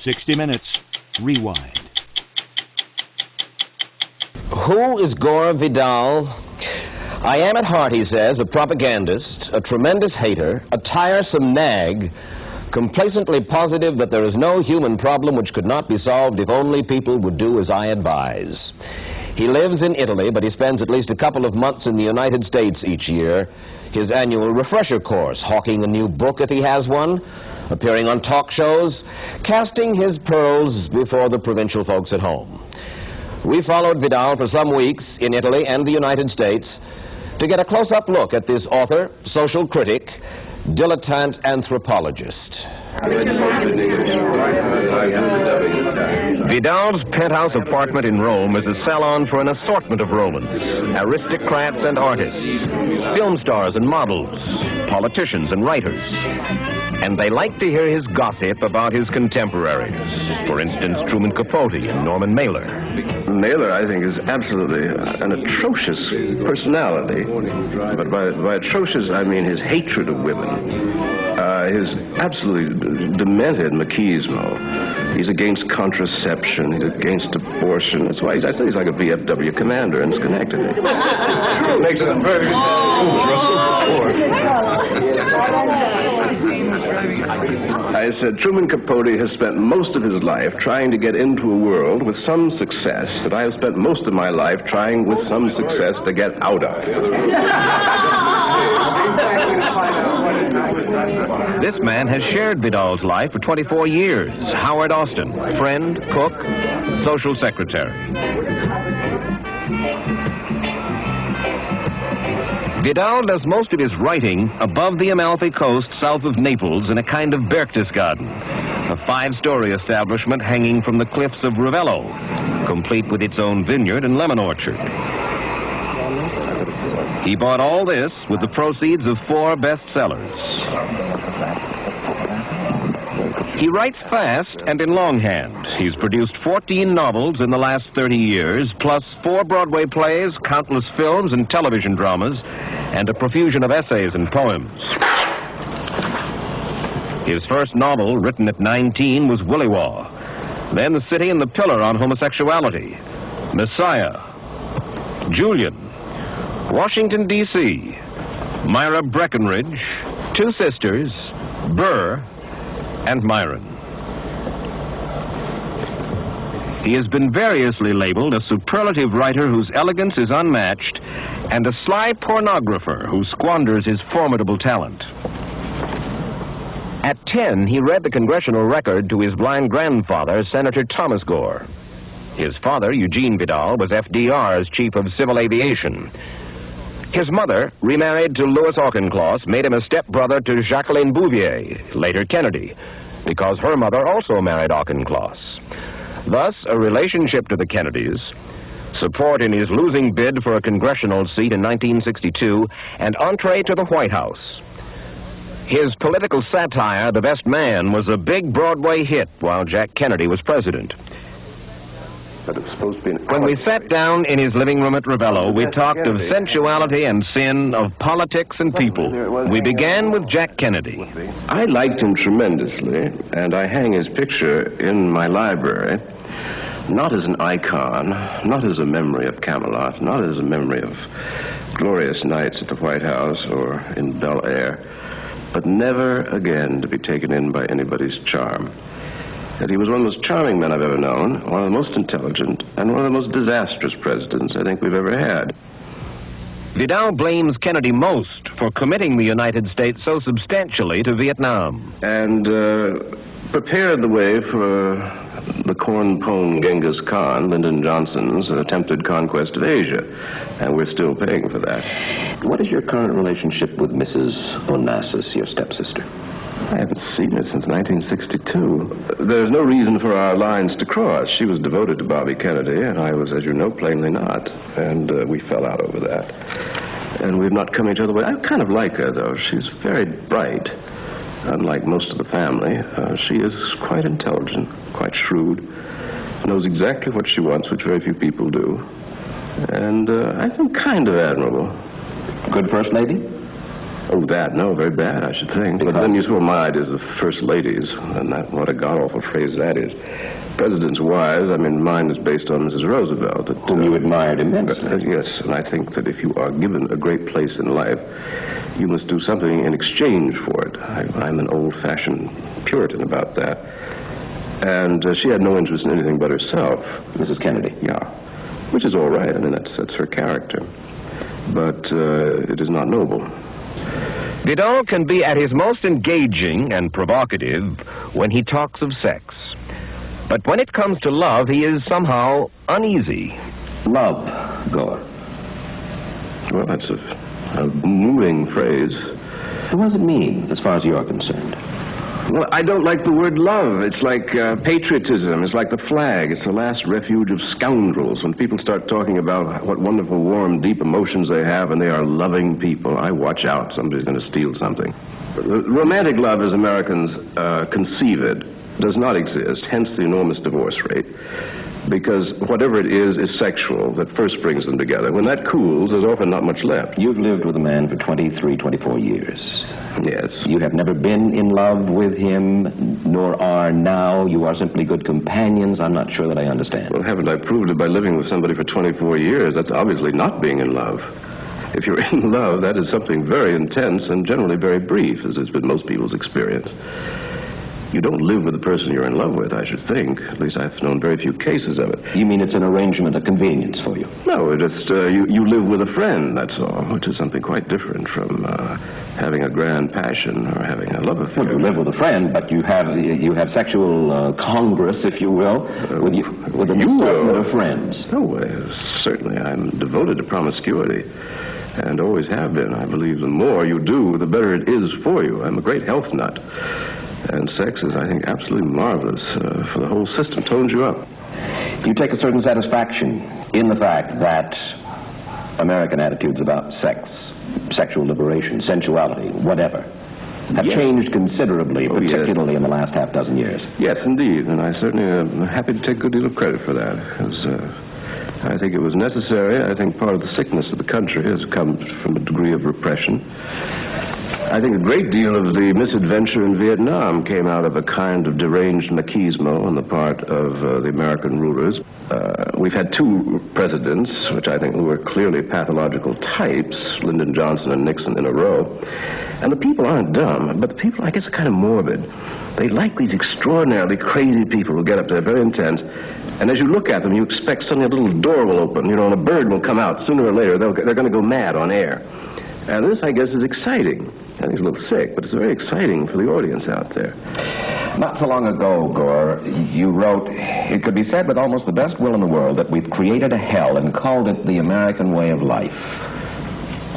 60 Minutes. Rewind. Who is Gore Vidal? I am at heart, he says, a propagandist, a tremendous hater, a tiresome nag, complacently positive that there is no human problem which could not be solved if only people would do as I advise. He lives in Italy, but he spends at least a couple of months in the United States each year. His annual refresher course, hawking a new book if he has one, appearing on talk shows, casting his pearls before the provincial folks at home. We followed Vidal for some weeks in Italy and the United States to get a close-up look at this author, social critic, dilettante anthropologist. Vidal's penthouse apartment in Rome is a salon for an assortment of Romans, aristocrats and artists, film stars and models, politicians and writers. And they like to hear his gossip about his contemporaries. For instance, Truman Capote and Norman Mailer. Mailer, I think, is absolutely an atrocious personality. But by atrocious, I mean his hatred of women. His absolutely demented machismo. He's against contraception. He's against abortion. That's why I think he's like a VFW commander in Schenectady. Makes it a very I said, Truman Capote has spent most of his life trying to get into a world with some success that I have spent most of my life trying with some success to get out of. This man has shared Vidal's life for 24 years. Howard Austin, friend, cook, social secretary. Vidal does most of his writing above the Amalfi Coast south of Naples in a kind of Berchtesgaden, a 5-story establishment hanging from the cliffs of Ravello, complete with its own vineyard and lemon orchard. He bought all this with the proceeds of 4 bestsellers. He writes fast and in longhand. He's produced 14 novels in the last 30 years, plus 4 Broadway plays, countless films and television dramas, and a profusion of essays and poems. His first novel, written at 19, was Willy Waw. Then The City and the Pillar on homosexuality, Messiah, Julian, Washington, D.C., Myra Breckenridge, 2 Sisters, Burr, and Myron. He has been variously labeled a superlative writer whose elegance is unmatched and a sly pornographer who squanders his formidable talent. At 10, he read the congressional record to his blind grandfather, Senator Thomas Gore. His father, Eugene Vidal, was FDR's chief of civil aviation. His mother, remarried to Louis Auchincloss, made him a stepbrother to Jacqueline Bouvier, later Kennedy, because her mother also married Auchincloss. Thus, a relationship to the Kennedys, support in his losing bid for a congressional seat in 1962, and entree to the White House. His political satire, The Best Man, was a big Broadway hit while Jack Kennedy was president. But it's supposed to be When we sat down in his living room at Ravello, we talked of sensuality and sin, of politics and people. We began with Jack Kennedy. I liked him tremendously, and I hang his picture in my library, not as an icon, not as a memory of Camelot, not as a memory of glorious nights at the White House or in Bel Air, but never again to be taken in by anybody's charm. That he was one of the most charming men I've ever known, one of the most intelligent, and one of the most disastrous presidents I think we've ever had. Vidal blames Kennedy most for committing the United States so substantially to Vietnam. And prepared the way for the corn-pone Genghis Khan, Lyndon Johnson's attempted conquest of Asia. And we're still paying for that. What is your current relationship with Mrs. Onassis, your stepsister? I haven't seen her since 1962. There's no reason for our lines to cross. She was devoted to Bobby Kennedy, and I was, as you know, plainly not. And we fell out over that. And we've not come each other way. I kind of like her, though. She's very bright, unlike most of the family. She is quite intelligent, quite shrewd, knows exactly what she wants, which very few people do. And I think kind of admirable. Good First Lady? Oh, that? No, very bad, I should think. But then you throw my ideas of first ladies, and what a god-awful phrase that is. Presidents' wives, I mean, mine is based on Mrs. Roosevelt. Whom you admired immensely. Yes, and I think that if you are given a great place in life, you must do something in exchange for it. I'm an old-fashioned Puritan about that. And she had no interest in anything but herself. Mrs. Kennedy? Yeah, which is all right. I mean, that's her character. But it is not noble. Vidal can be at his most engaging and provocative when he talks of sex. But when it comes to love, he is somehow uneasy. Love, Gore. Well, that's a moving phrase. What does it mean, as far as you're concerned? Well, I don't like the word love. It's like patriotism. It's like the flag. It's the last refuge of scoundrels. When people start talking about what wonderful, warm, deep emotions they have, and they are loving people, I watch out. Somebody's going to steal something. Romantic love, as Americans conceive it, does not exist, hence the enormous divorce rate, because whatever it is sexual that first brings them together. When that cools, there's often not much left. You've lived with a man for 23, 24 years. Yes. You have never been in love with him, nor are now. You are simply good companions. I'm not sure that I understand. Well, haven't I proved it by living with somebody for 24 years? That's obviously not being in love. If you're in love, that is something very intense and generally very brief, as has been most people's experience. You don't live with the person you're in love with, I should think. At least I've known very few cases of it. You mean it's an arrangement, a convenience for you? No, just you live with a friend, that's all, which is something quite different from having a grand passion or having a love affair. Well, you live with a friend, but you have sexual congress, if you will, with an assortment of friends. Oh, certainly. I'm devoted to promiscuity. And always have been. I believe the more you do, the better it is for you. I'm a great health nut. And sex is, I think, absolutely marvelous for the whole system. Tones you up. You take a certain satisfaction in the fact that American attitudes about sex, sexual liberation, sensuality, whatever, have changed considerably, particularly in the last half dozen years. Yes, indeed. And I certainly am happy to take a good deal of credit for that. Because I think it was necessary. I think part of the sickness of the country has come from a degree of repression. I think a great deal of the misadventure in Vietnam came out of a kind of deranged machismo on the part of the American rulers. We've had two presidents, which I think were clearly pathological types, Lyndon Johnson and Nixon in a row. And the people aren't dumb, but the people, I guess, are kind of morbid. They like these extraordinarily crazy people who get up there very intense. And as you look at them, you expect suddenly a little door will open, and a bird will come out. Sooner or later, they're going to go mad on air. And this, I guess, is exciting. I think it's a little sick, but it's very exciting for the audience out there. Not so long ago, Gore, you wrote, "It could be said with almost the best will in the world that we've created a hell and called it the American way of life."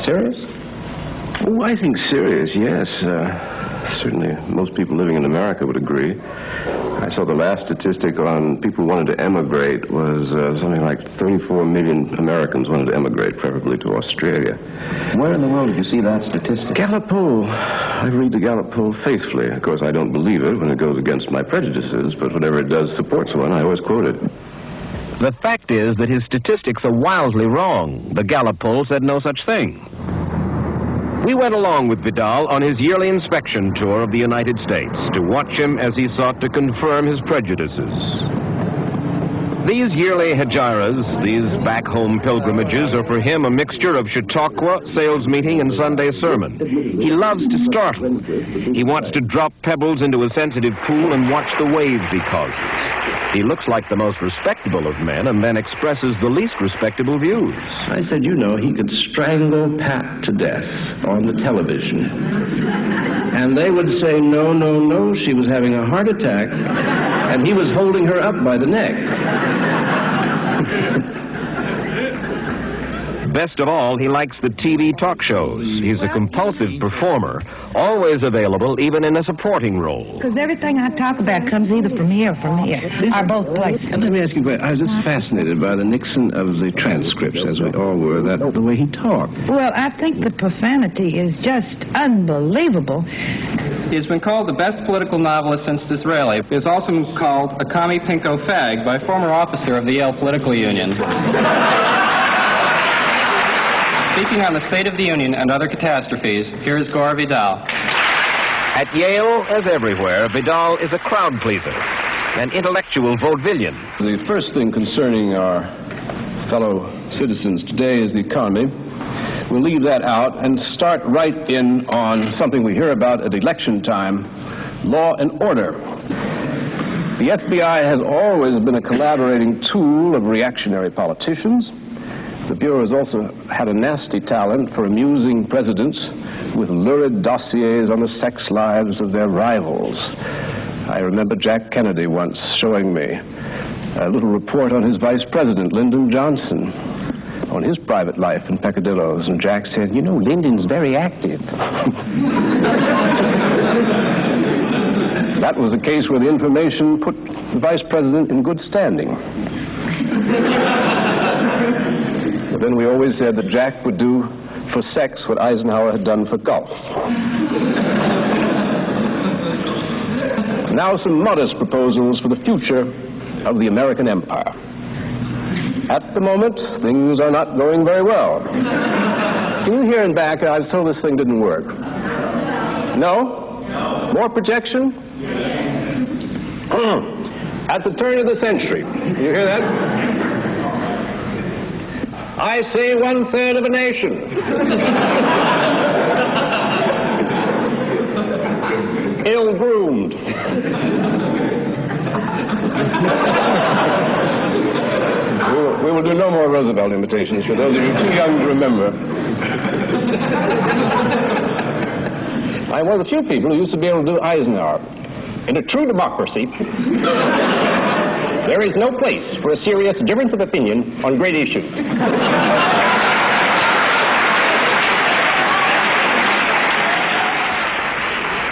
Serious? Oh, I think serious, yes. Certainly most people living in America would agree. I saw the last statistic on people who wanted to emigrate was something like 34 million Americans wanted to emigrate, preferably to Australia. Where in the world did you see that statistic? Gallup poll. I read the Gallup poll faithfully. Of course, I don't believe it when it goes against my prejudices, but whenever it does supports one, I always quote it. The fact is that his statistics are wildly wrong. The Gallup poll said no such thing. We went along with Vidal on his yearly inspection tour of the United States to watch him as he sought to confirm his prejudices. These yearly hegiras, these back-home pilgrimages, are for him a mixture of Chautauqua, sales meeting, and Sunday sermon. He loves to startle. He wants to drop pebbles into a sensitive pool and watch the waves he causes. He looks like the most respectable of men and then expresses the least respectable views. I said, he could strangle Pat to death on the television. And they would say, no, she was having a heart attack, and he was holding her up by the neck. Best of all, he likes the TV talk shows. He's a compulsive performer, always available, even in a supporting role. Because everything I talk about comes either from here or from here, or both places. And let me ask you, I was just fascinated by the Nixon of the transcripts, as we all were, the way he talked. Well, I think the profanity is just unbelievable. He's been called the best political novelist since Disraeli. He was also called a commie pinko fag by a former officer of the Yale Political Union. Speaking on the State of the Union and other catastrophes, here is Gore Vidal. At Yale, as everywhere, Vidal is a crowd pleaser, an intellectual vaudevillian. The first thing concerning our fellow citizens today is the economy. We'll leave that out and start right in on something we hear about at election time, law and order. The FBI has always been a collaborating tool of reactionary politicians. The Bureau has also had a nasty talent for amusing presidents with lurid dossiers on the sex lives of their rivals. I remember Jack Kennedy once showing me a little report on his vice president, Lyndon Johnson, on his private life in peccadillos, and Jack said, "You know, Lyndon's very active." That was a case where the information put the vice president in good standing. But then we always said that Jack would do for sex what Eisenhower had done for golf. Now some modest proposals for the future of the American empire. At the moment, things are not going very well. Can you hear in back? I was told this thing didn't work. No? More projection? At the turn of the century. You hear that? I say 1/3 of a nation. Ill-groomed. We will do no more Roosevelt imitations for those of you too young to remember. I'm one of the few people who used to be able to do Eisenhower. In a true democracy, there is no place for a serious difference of opinion on great issues.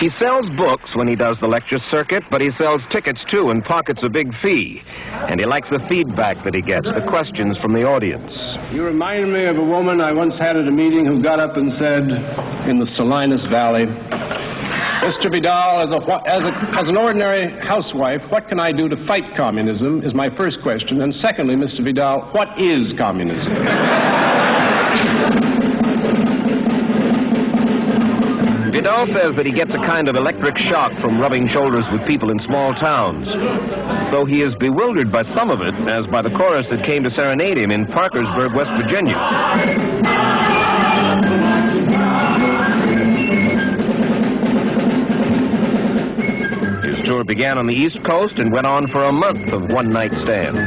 He sells books when he does the lecture circuit, but he sells tickets too and pockets a big fee. And he likes the feedback that he gets, the questions from the audience. You remind me of a woman I once had at a meeting who got up and said, in the Salinas Valley, "Mr. Vidal, as an ordinary housewife, what can I do to fight communism?" is my first question. And secondly, Mr. Vidal, what is communism? Vidal says that he gets a kind of electric shock from rubbing shoulders with people in small towns, though he is bewildered by some of it, as by the chorus that came to serenade him in Parkersburg, West Virginia. His tour began on the East Coast and went on for a month of one-night stands.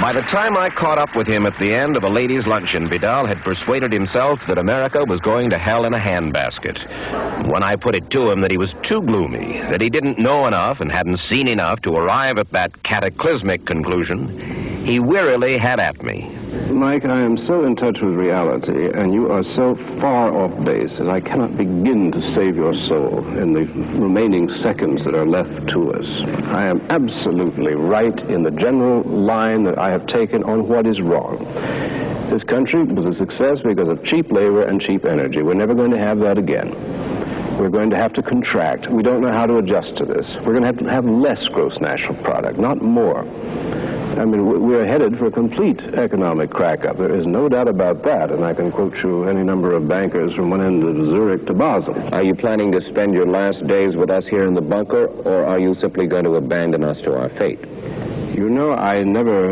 By the time I caught up with him at the end of a ladies' luncheon, Vidal had persuaded himself that America was going to hell in a handbasket. When I put it to him that he was too gloomy, that he didn't know enough and hadn't seen enough to arrive at that cataclysmic conclusion, he wearily had at me. Mike, I am so in touch with reality, and you are so far off base that I cannot begin to save your soul in the remaining seconds that are left to us. I am absolutely right in the general line that I have taken on what is wrong. This country was a success because of cheap labor and cheap energy. We're never going to have that again. We're going to have to contract. We don't know how to adjust to this. We're going to have less gross national product, not more. I mean, we're headed for a complete economic crack-up. There is no doubt about that, and I can quote you any number of bankers from one end of Zurich to Basel. Are you planning to spend your last days with us here in the bunker, or are you simply going to abandon us to our fate? You know,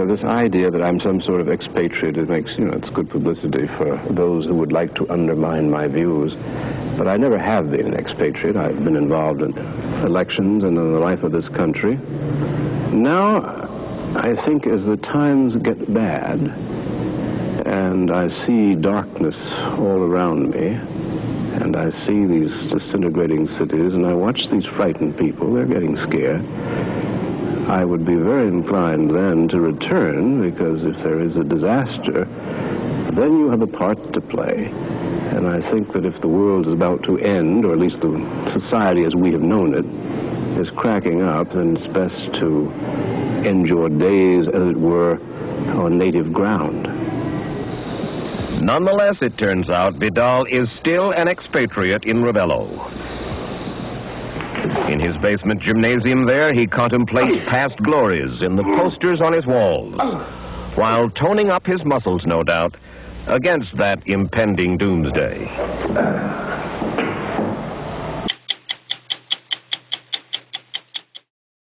this idea that I'm some sort of expatriate, it makes, it's good publicity for those who would like to undermine my views. But I never have been an expatriate. I've been involved in elections and in the life of this country. Now, I think as the times get bad, and I see darkness all around me, and I see these disintegrating cities, and I watch these frightened people, they're getting scared, I would be very inclined then to return, because if there is a disaster, then you have a part to play. And I think that if the world is about to end, or at least the society as we have known it is cracking up, then it's best to end your days, as it were, on native ground. Nonetheless, it turns out, Vidal is still an expatriate in Ravello. In his basement gymnasium there, he contemplates past glories in the posters on his walls, while toning up his muscles, no doubt, against that impending doomsday.